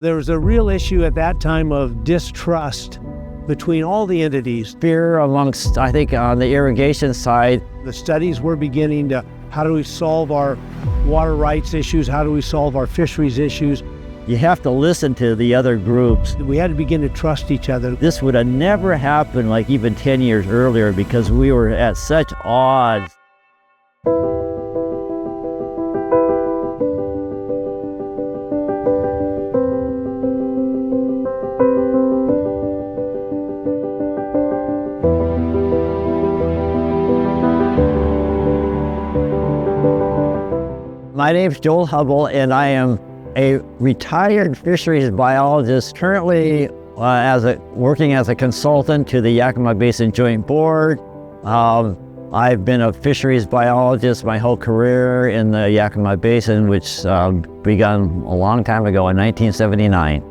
There was a real issue at that time of distrust between all the entities. Fear amongst, I think, on the irrigation side. The studies were beginning to, how do we solve our water rights issues? How do we solve our fisheries issues? You have to listen to the other groups. We had to begin to trust each other. This would have never happened like even 10 years earlier because we were at such odds. My name's Joel Hubble, and I am a retired fisheries biologist, currently working as a consultant to the Yakima Basin Joint Board. I've been a fisheries biologist my whole career in the Yakima Basin, which began a long time ago in 1979.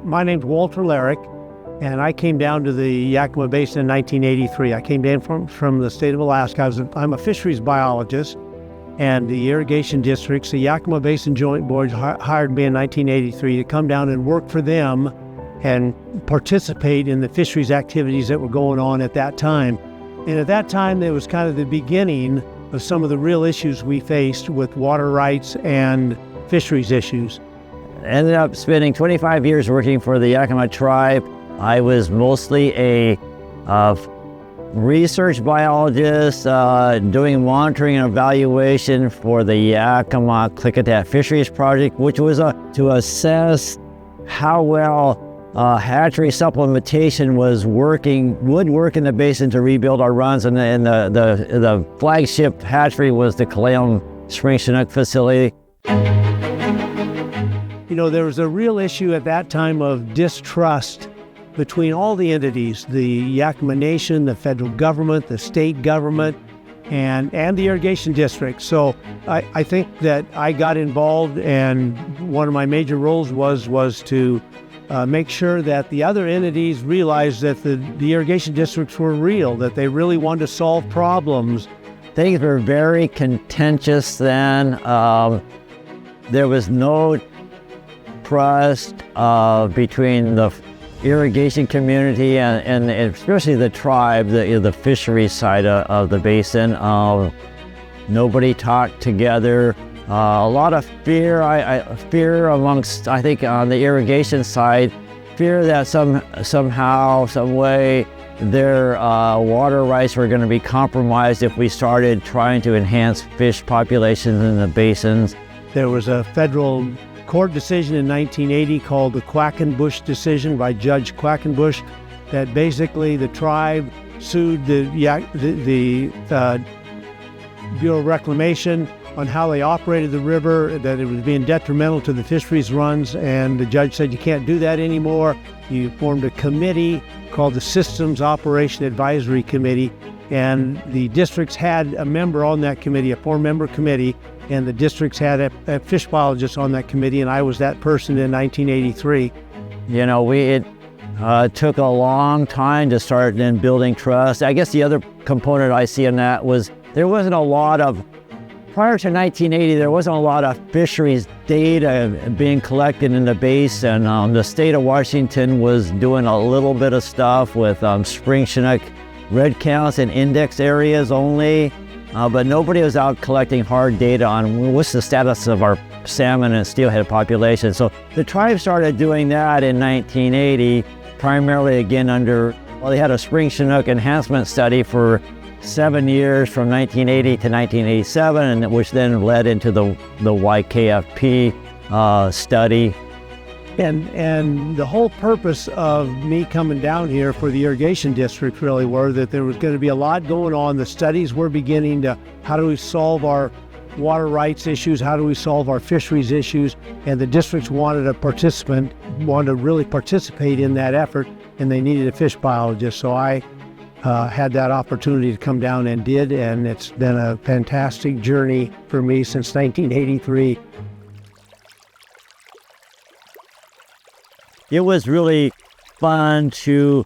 My name's Walt Larrick, and I came down to the Yakima Basin in 1983. I came down from the state of Alaska. I'm a fisheries biologist. And the irrigation districts, the Yakima Basin Joint Board hired me in 1983 to come down and work for them and participate in the fisheries activities that were going on at that time. And at that time, it was kind of the beginning of some of the real issues we faced with water rights and fisheries issues. I ended up spending 25 years working for the Yakima tribe. I was mostly a research biologist, doing monitoring and evaluation for the Yakima Klickitat Fisheries Project, which was to assess how well hatchery supplementation would work in the basin to rebuild our runs. And the flagship hatchery was the Clayum Spring Chinook facility. You know, there was a real issue at that time of distrust between all the entities, the Yakima Nation, the federal government, the state government, and the irrigation district. So I think that I got involved, and one of my major roles was to make sure that the other entities realized that the irrigation districts were real, that they really wanted to solve problems. Things were very contentious then. There was no trust between the irrigation community and especially the tribe, the fisheries side of the basin. Nobody talked together. A lot of fear amongst, I think, on the irrigation side, fear that somehow, some way, their water rights were going to be compromised if we started trying to enhance fish populations in the basins. There was a federal court decision in 1980 called the Quackenbush decision by Judge Quackenbush, that basically the tribe sued the Bureau of Reclamation on how they operated the river, that it was being detrimental to the fisheries runs, and the judge said you can't do that anymore. You formed a committee called the Systems Operation Advisory Committee, and the districts had a member on that committee, a 4-member committee, and the districts had a fish biologist on that committee, and I was that person in 1983. You know, it took a long time to start then building trust. I guess the other component I see in that was there wasn't a lot of, prior to 1980, there wasn't a lot of fisheries data being collected in the basin. The state of Washington was doing a little bit of stuff with spring Chinook red counts in index areas only. But nobody was out collecting hard data on what's the status of our salmon and steelhead population. So the tribe started doing that in 1980, primarily again they had a spring Chinook enhancement study for 7 years from 1980 to 1987, and which then led into the YKFP study. And the whole purpose of me coming down here for the irrigation district really were that there was going to be a lot going on. The studies were beginning to, how do we solve our water rights issues? How do we solve our fisheries issues? And the districts wanted to really participate in that effort, and they needed a fish biologist. So I had that opportunity to come down and did, and it's been a fantastic journey for me since 1983. It was really fun to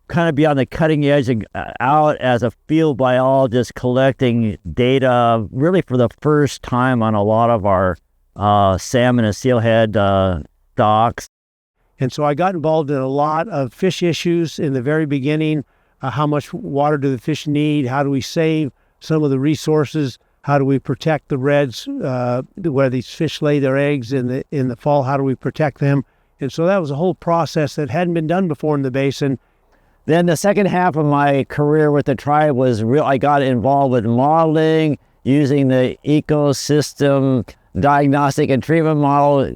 kind of be on the cutting edge and out as a field biologist collecting data really for the first time on a lot of our salmon and steelhead stocks. And so I got involved in a lot of fish issues in the very beginning. How much water do the fish need? How do we save some of the resources? How do we protect the redds where these fish lay their eggs in the fall? How do we protect them? And so that was a whole process that hadn't been done before in the basin. Then the second half of my career with the tribe was I got involved with modeling, using the ecosystem diagnostic and treatment model,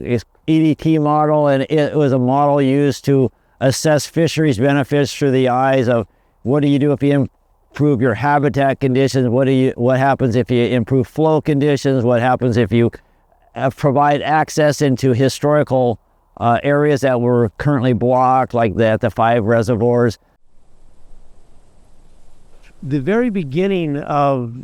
EDT model, and it was a model used to assess fisheries benefits through the eyes of what do you do if you improve your habitat conditions, what happens if you improve flow conditions, what happens if you provide access into historical areas that were currently blocked, like the 5 reservoirs. The very beginning of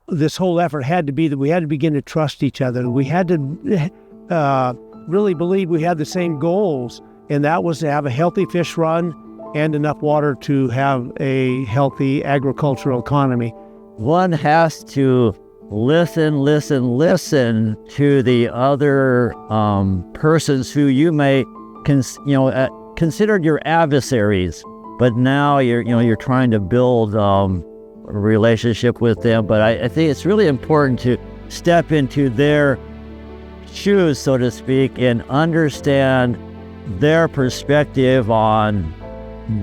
this whole effort had to be that we had to begin to trust each other. We had to really believe we had the same goals, and that was to have a healthy fish run and enough water to have a healthy agricultural economy. One has to listen to the other persons who you may consider your adversaries, but now you're trying to build a relationship with them. But I think it's really important to step into their shoes, so to speak, and understand their perspective on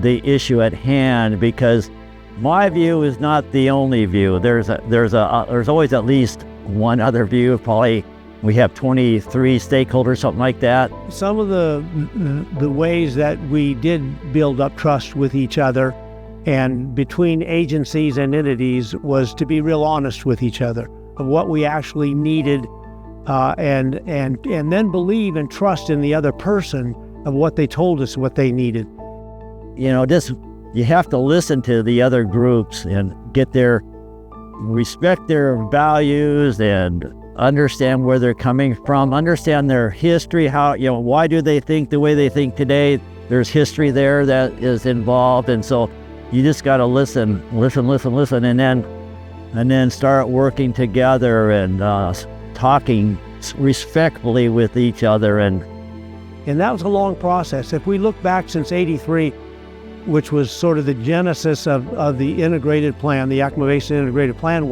the issue at hand, because my view is not the only view. There's always at least one other view. Probably we have 23 stakeholders, something like that. Some of the ways that we did build up trust with each other and between agencies and entities was to be real honest with each other of what we actually needed, and then believe and trust in the other person of what they told us what they needed. You have to listen to the other groups and respect their values and understand where they're coming from, understand their history, why do they think the way they think today. There's history there that is involved, and so you just got to listen, and then start working together and talking respectfully with each other. And that was a long process. If we look back since '83, which was sort of the genesis of the integrated plan, the Yakima Basin Integrated Plan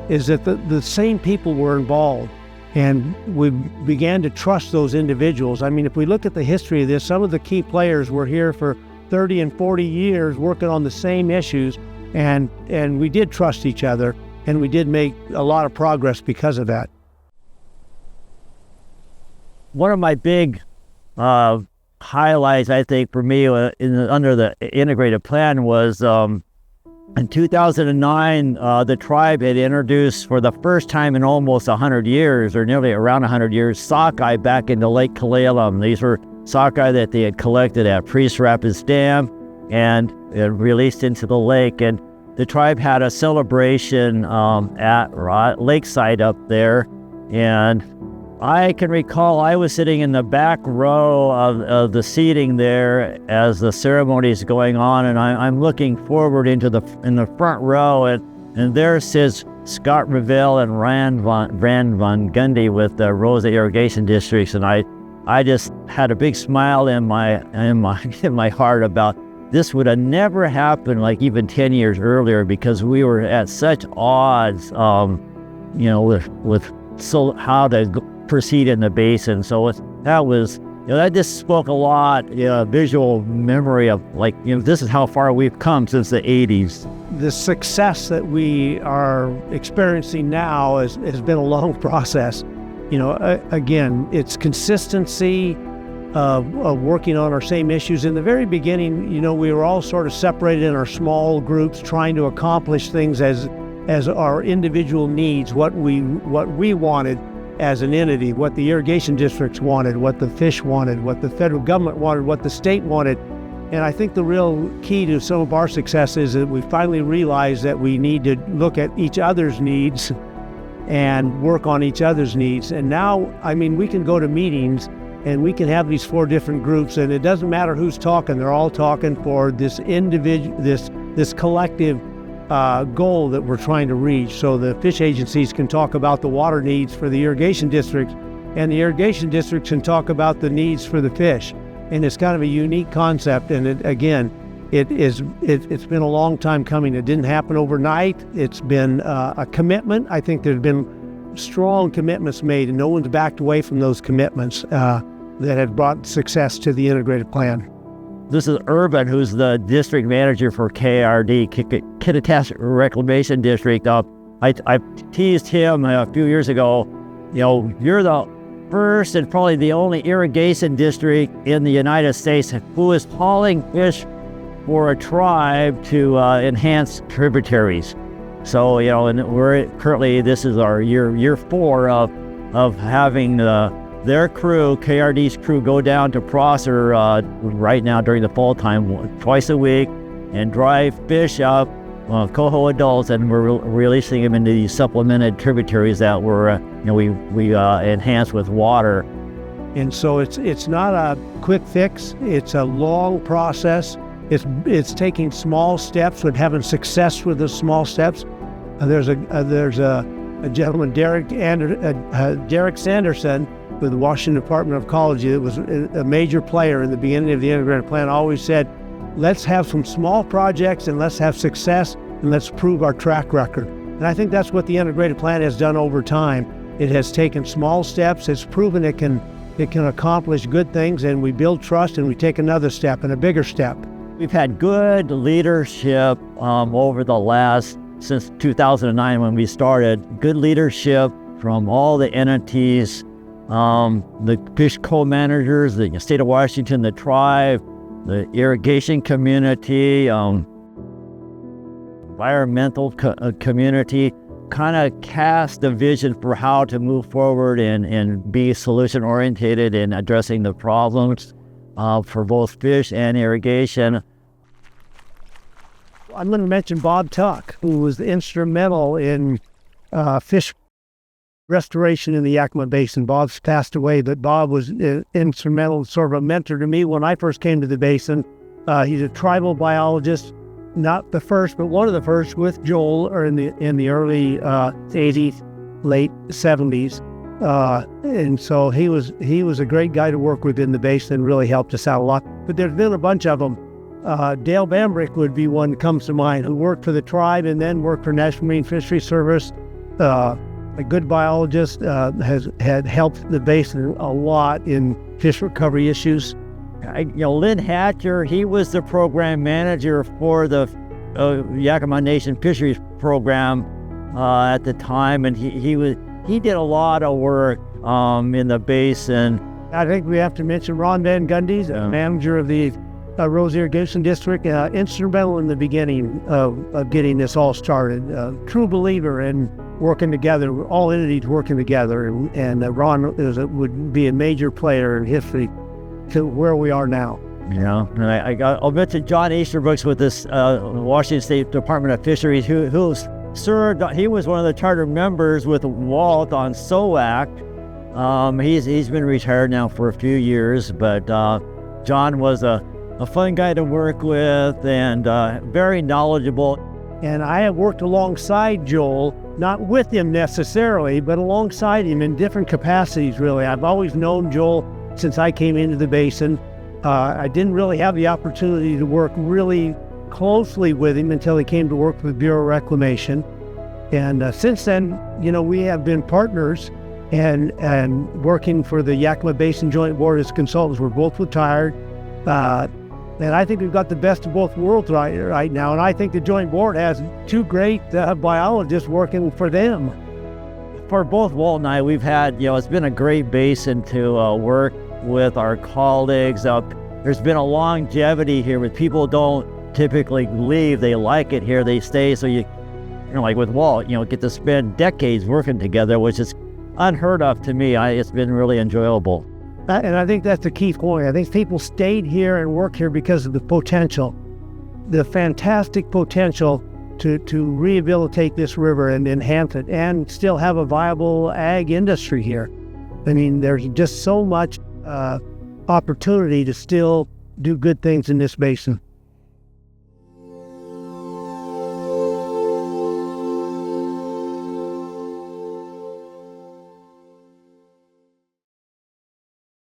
is that the same people were involved, and we began to trust those individuals. I mean, if we look at the history of this, some of the key players were here for 30 and 40 years working on the same issues, and we did trust each other, and we did make a lot of progress because of that. One of my big highlights, I think, for me under the integrated plan was in 2009, the tribe had introduced for the first time in almost 100 years, or nearly around 100 years, sockeye back into Lake Kalalam. These were sockeye that they had collected at Priest Rapids Dam and released into the lake. And the tribe had a celebration at Lakeside up there, and I can recall I was sitting in the back row of the seating there as the ceremony is going on, and I'm looking forward in the front row, and there sits Scott Revelle and Rand Van Gundy with the Rosa Irrigation Districts, and I just had a big smile in my heart about this would have never happened like even 10 years earlier, because we were at such odds, with how to proceed in the basin. So that just spoke a lot, visual memory of this is how far we've come since the 80s. The success that we are experiencing now has been a long process. Again, it's consistency of working on our same issues. In the very beginning, we were all sort of separated in our small groups, trying to accomplish things as our individual needs, what we wanted as an entity, what the irrigation districts wanted, what the fish wanted, what the federal government wanted, what the state wanted. And I think the real key to some of our success is that we finally realized that we need to look at each other's needs and work on each other's needs. And now, we can go to meetings and we can have these 4 different groups, and it doesn't matter who's talking, they're all talking for this this collective goal that we're trying to reach. So the fish agencies can talk about the water needs for the irrigation district, and the irrigation districts can talk about the needs for the fish. And it's kind of a unique concept, and it's been a long time coming. It didn't happen overnight. It's been a commitment. I think there's been strong commitments made, and no one's backed away from those commitments that have brought success to the integrated plan. This is Urban, who's the district manager for KRD, Kittitas Reclamation District. I teased him a few years ago, you're the first and probably the only irrigation district in the United States who is hauling fish for a tribe to enhance tributaries. So, and we're currently, this is our year 4 of having their crew, KRD's crew, go down to Prosser right now during the fall time twice a week and drive fish up, coho adults, and we're releasing them into these supplemented tributaries that we enhance with water. And so it's not a quick fix. It's a long process. It's taking small steps, but having success with the small steps. There's a gentleman, Derek Sanderson, with the Washington Department of Ecology, that was a major player in the beginning of the integrated plan, always said, let's have some small projects and let's have success and let's prove our track record. And I think that's what the integrated plan has done over time. It has taken small steps. It's proven it can accomplish good things, and we build trust and we take another step and a bigger step. We've had good leadership over the last, since 2009 when we started, good leadership from all the entities, the fish co-managers, the state of Washington, the tribe, the irrigation community, environmental community, kind of cast a vision for how to move forward and be solution-oriented in addressing the problems for both fish and irrigation. I'm going to mention Bob Tuck, who was instrumental in fish restoration in the Yakima Basin. Bob's passed away, but Bob was instrumental, sort of a mentor to me when I first came to the basin. He's a tribal biologist, not the first, but one of the first with Joel, or in the early 80s, late 70s. And so he was a great guy to work with in the basin, really helped us out a lot. But there's been a bunch of them. Dale Bambrick would be one that comes to mind, who worked for the tribe and then worked for National Marine Fisheries Service. A good biologist, had helped the basin a lot in fish recovery issues. Lynn Hatcher, he was the program manager for the Yakima Nation Fisheries Program at the time, and he did a lot of work in the basin. I think we have to mention Ron Van Gundy, the manager of the Rose Irrigation District, instrumental in the beginning of getting this all started. True believer in working together, all entities working together, and Ron would be a major player in history to where we are now. Yeah, and I'll mention John Easterbrooks with this Washington State Department of Fisheries, who served. He was one of the charter members with Walt on SOAC. He's been retired now for a few years, but John was a fun guy to work with and very knowledgeable. And I have worked alongside Joel, not with him necessarily, but alongside him in different capacities, really. I've always known Joel since I came into the basin. I didn't really have the opportunity to work really closely with him until he came to work for the Bureau of Reclamation. And since then, we have been partners and working for the Yakima Basin Joint Board as consultants. We're both retired. And I think we've got the best of both worlds right now. And I think the Joint Board has two great biologists working for them. For both Walt and I, we've had, it's been a great basin to work with our colleagues. There's been a longevity here, but people don't typically leave. They like it here, they stay. So like with Walt, get to spend decades working together, which is unheard of to me. It's been really enjoyable. And I think that's the key point. I think people stayed here and work here because of the potential, the fantastic potential to rehabilitate this river and enhance it and still have a viable ag industry here. I mean, there's just so much opportunity to still do good things in this basin.